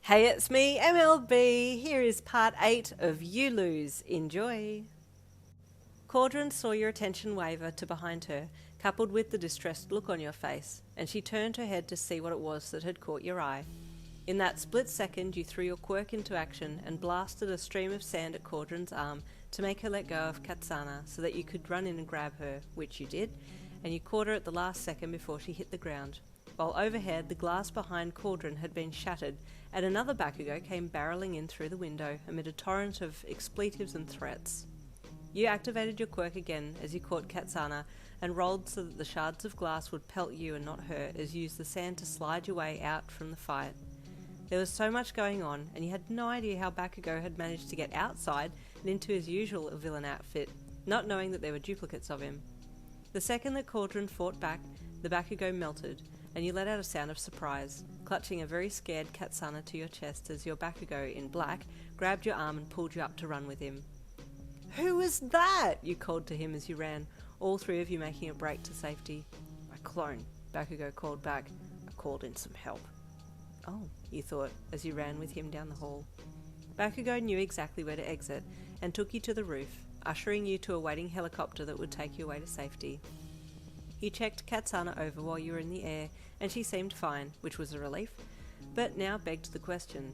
Hey, it's me, MLB. Here is part 8 of You Lose. Enjoy. Caudron saw your attention waver to behind her, coupled with the distressed look on your face, and she turned her head to see what it was that had caught your eye. In that split second, you threw your quirk into action and blasted a stream of sand at Caudron's arm to make her let go of Katsana so that you could run in and grab her, which you did, and you caught her at the last second before she hit the ground. While overhead, the glass behind Caudron had been shattered, and another Bakugou came barreling in through the window amid a torrent of expletives and threats. You activated your quirk again as you caught Katsana and rolled so that the shards of glass would pelt you and not her as you used the sand to slide your way out from the fight. There was so much going on, and you had no idea how Bakugou had managed to get outside and into his usual villain outfit, not knowing that there were duplicates of him. The second that Caudron fought back, the Bakugou melted, and you let out a sound of surprise, clutching a very scared Katsana to your chest as your Bakugou in black grabbed your arm and pulled you up to run with him. "Who was that?" you called to him as you ran, all three of you making a break to safety. "My clone," Bakugou called back. "I called in some help." "Oh," you thought as you ran with him down the hall. Bakugou knew exactly where to exit and took you to the roof, ushering you to a waiting helicopter that would take you away to safety. You checked Katsana over while you were in the air, and she seemed fine, which was a relief, but now begged the question,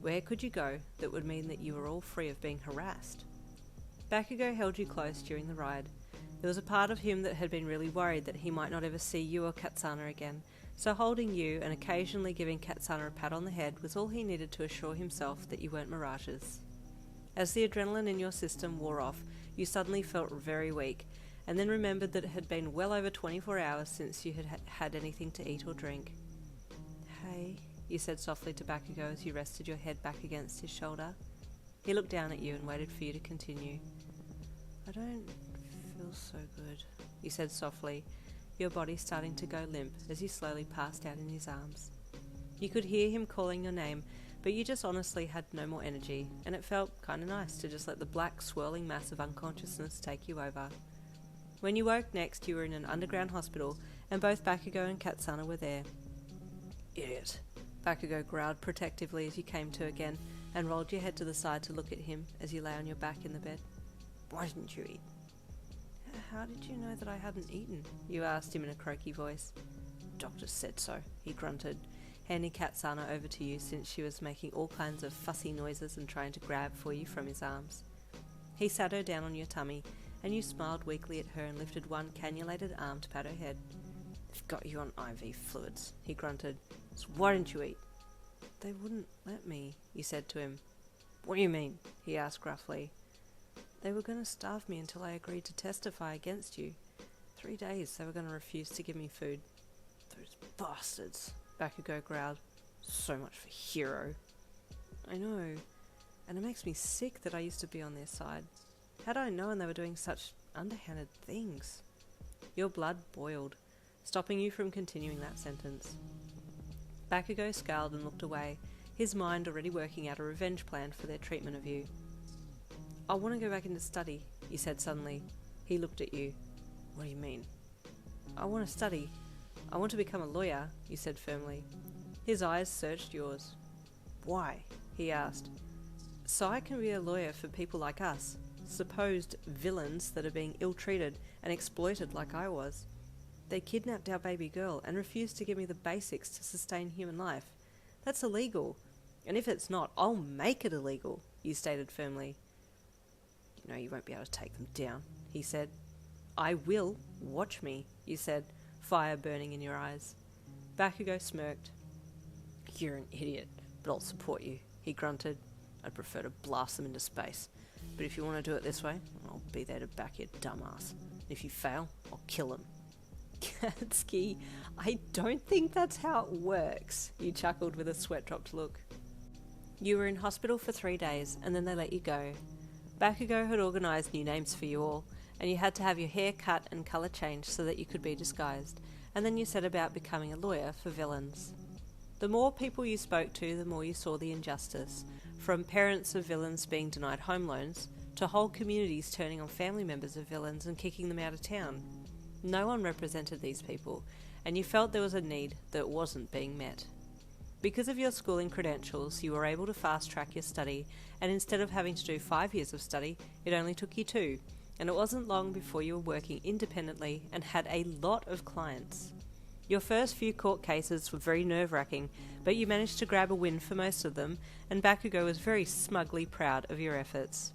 where could you go that would mean that you were all free of being harassed? Bakugou held you close during the ride. There was a part of him that had been really worried that he might not ever see you or Katsana again, so holding you and occasionally giving Katsana a pat on the head was all he needed to assure himself that you weren't mirages. As the adrenaline in your system wore off, you suddenly felt very weak, and then remembered that it had been well over 24 hours since you had had anything to eat or drink. "Hey," you said softly to Bakugou as you rested your head back against his shoulder. He looked down at you and waited for you to continue. "I don't feel so good," you said softly, your body starting to go limp as you slowly passed out in his arms. You could hear him calling your name, but you just honestly had no more energy, and it felt kinda nice to just let the black swirling mass of unconsciousness take you over. When you woke next, you were in an underground hospital, and both Bakugou and Katsana were there. "Idiot," Bakugou growled protectively as you came to again, and rolled your head to the side to look at him as you lay on your back in the bed. "Why didn't you eat?" "How did you know that I hadn't eaten?" you asked him in a croaky voice. "Doctor said so," he grunted, handing Katsana over to you since she was making all kinds of fussy noises and trying to grab for you from his arms. He sat her down on your tummy, and you smiled weakly at her and lifted one cannulated arm to pat her head. "They've got you on IV fluids," he grunted. "So why didn't you eat?" "They wouldn't let me," you said to him. "What do you mean?" he asked gruffly. "They were going to starve me until I agreed to testify against you. 3 days they were going to refuse to give me food." "Those bastards," Bakugou growled. "So much for Hero." "I know, and it makes me sick that I used to be on their side. Had I known they were doing such underhanded things." Your blood boiled, stopping you from continuing that sentence. Bakugou scowled and looked away, his mind already working out a revenge plan for their treatment of you. "I want to go back into study," you said suddenly. He looked at you. "What do you mean?" "I want to study. I want to become a lawyer," you said firmly. His eyes searched yours. "Why?" he asked. "So I can be a lawyer for people like us. Supposed villains that are being ill-treated and exploited like I was. They kidnapped our baby girl and refused to give me the basics to sustain human life. That's illegal. And if it's not, I'll make it illegal," you stated firmly. "You know you won't be able to take them down," he said. "I will. Watch me," you said, fire burning in your eyes. Bakugou smirked. "You're an idiot, but I'll support you," he grunted. "I'd prefer to blast them into space. But if you want to do it this way, I'll be there to back your dumbass. If you fail, I'll kill him." "Katsuki, I don't think that's how it works," you chuckled with a sweat-dropped look. You were in hospital for 3 days, and then they let you go. Bakugou had organised new names for you all, and you had to have your hair cut and colour changed so that you could be disguised, and then you set about becoming a lawyer for villains. The more people you spoke to, the more you saw the injustice, from parents of villains being denied home loans, to whole communities turning on family members of villains and kicking them out of town. No one represented these people, and you felt there was a need that wasn't being met. Because of your schooling credentials, you were able to fast-track your study, and instead of having to do 5 years of study, it only took you 2, and it wasn't long before you were working independently and had a lot of clients. Your first few court cases were very nerve-wracking, but you managed to grab a win for most of them, and Bakugou was very smugly proud of your efforts.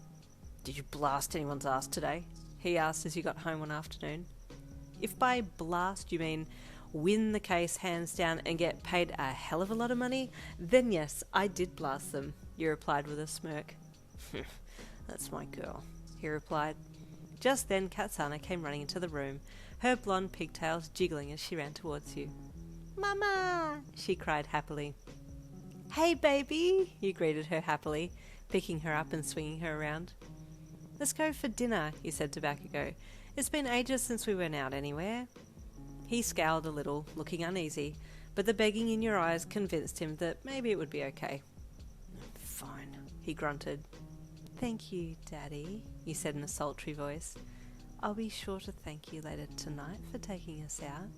"Did you blast anyone's ass today?" he asked as you got home one afternoon. If by blast you mean win the case hands down and get paid a hell of a lot of money, then yes, I did blast them, you replied with a smirk. "That's my girl," he replied. Just then Katsana came running into the room, her blonde pigtails jiggling as she ran towards you. "Mama!" she cried happily. "Hey baby!" you greeted her happily, picking her up and swinging her around. "Let's go for dinner," you said to Bakugou. "It's been ages since we went out anywhere." He scowled a little, looking uneasy, but the begging in your eyes convinced him that maybe it would be okay. "Fine," he grunted. "Thank you, Daddy," you said in a sultry voice. "I'll be sure to thank you later tonight for taking us out."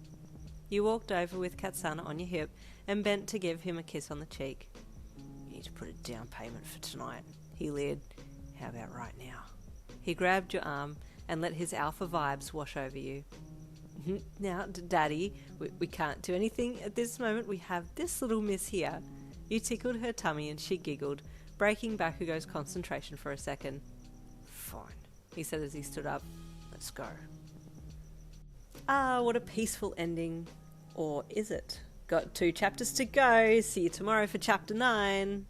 You walked over with Katsana on your hip and bent to give him a kiss on the cheek. "You need to put a down payment for tonight," he leered. "How about right now?" He grabbed your arm and let his alpha vibes wash over you. "Now, Daddy, we can't do anything at this moment. We have this little miss here." You tickled her tummy and she giggled, breaking Bakugou's concentration for a second. "Fine," he said as he stood up. "Let's go." Ah, what a peaceful ending. Or is it? Got 2 chapters to go. See you tomorrow for chapter 9.